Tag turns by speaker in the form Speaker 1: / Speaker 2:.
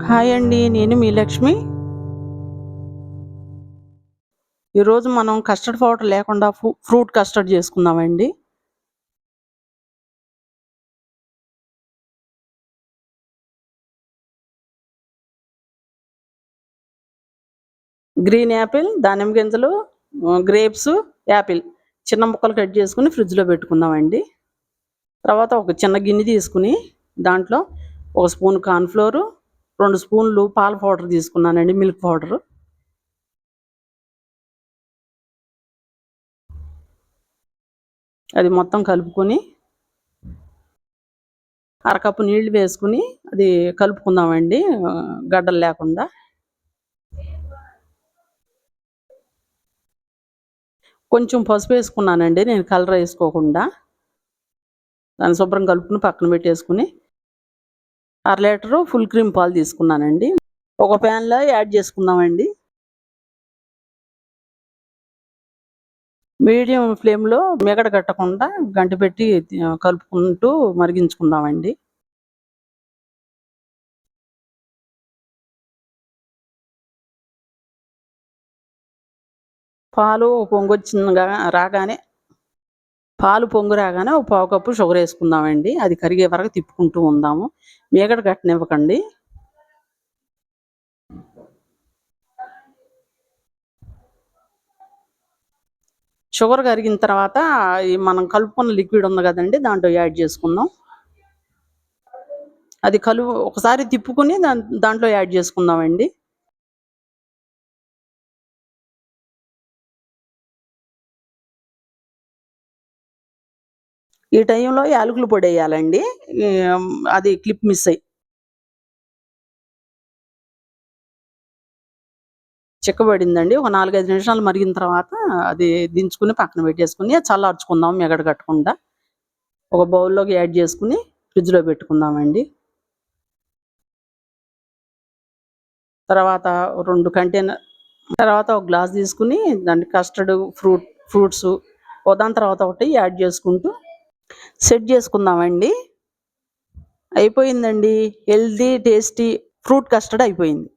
Speaker 1: Hi అండి. నేను మీ లక్ష్మి. ఈరోజు మనం కస్టర్డ్ పౌడర్ లేకుండా ఫ్రూట్ కస్టర్డ్ చేసుకుందామండి. గ్రీన్ యాపిల్, దానిమ్మ గింజలు, గ్రేప్స్, యాపిల్ చిన్న ముక్కలు కట్ చేసుకొని ఫ్రిడ్జ్‌లో పెట్టుకుందామండి. తర్వాత ఒక చిన్న గిన్నె తీసుకొని దాంట్లో ఒక స్పూన్ కార్న్ ఫ్లోర్, 2 స్పూన్లు పాల పౌడర్ తీసుకున్నానండి, మిల్క్ పౌడరు. అది మొత్తం కలుపుకొని అరకప్పు నీళ్లు వేసుకొని అది కలుపుకుందామండి, గడ్డలు లేకుండా. కొంచెం పసుపు వేసుకున్నానండి నేను, కలర్ వేసుకోకుండా. దాన్ని శుభ్రం కలుపుకొని పక్కన పెట్టేసుకుని, అర లీటరు ఫుల్ క్రీమ్ పాలు తీసుకున్నానండి. ఒక ప్యాన్లో యాడ్ చేసుకుందామండి. మీడియం ఫ్లేమ్లో మిగడ కట్టకుండా గంట పెట్టి కలుపుకుంటూ మరిగించుకుందామండి. పాలు పొంగు రాగానే ఒక పావు కప్పు షుగర్ వేసుకుందామండి. అది కరిగే వరకు తిప్పుకుంటూ ఉందాము, మీగడ కట్టనివ్వకండి. షుగర్ కరిగిన తర్వాత ఈ మనం కలుపుకున్న లిక్విడ్ ఉంది కదండి, దాంట్లో యాడ్ చేసుకుందాం. అది ఒకసారి తిప్పుకుని దాంట్లో యాడ్ చేసుకుందామండి. ఈ టైంలో యాలకుల పొడి వేయాలండి. అది క్లిప్ మిస్ అయ్యి చిక్కబడిందండి. ఒక 4, 5 నిమిషాలు మరిగిన తర్వాత అది దించుకుని పక్కన పెట్టేసుకుని చల్లార్చుకుందాం మిగడ కట్టకుండా. ఒక బౌల్లోకి యాడ్ చేసుకుని ఫ్రిడ్జ్లో పెట్టుకుందామండి. తర్వాత ఒక గ్లాస్ తీసుకుని దాన్ని కస్టర్డ్ ఫ్రూట్స్ దాని తర్వాత ఒకటి యాడ్ చేసుకుంటూ సెట్ చేసుకుందామండి. అయిపోయిందండి, హెల్దీ టేస్టీ ఫ్రూట్ కస్టర్డ్ అయిపోయింది.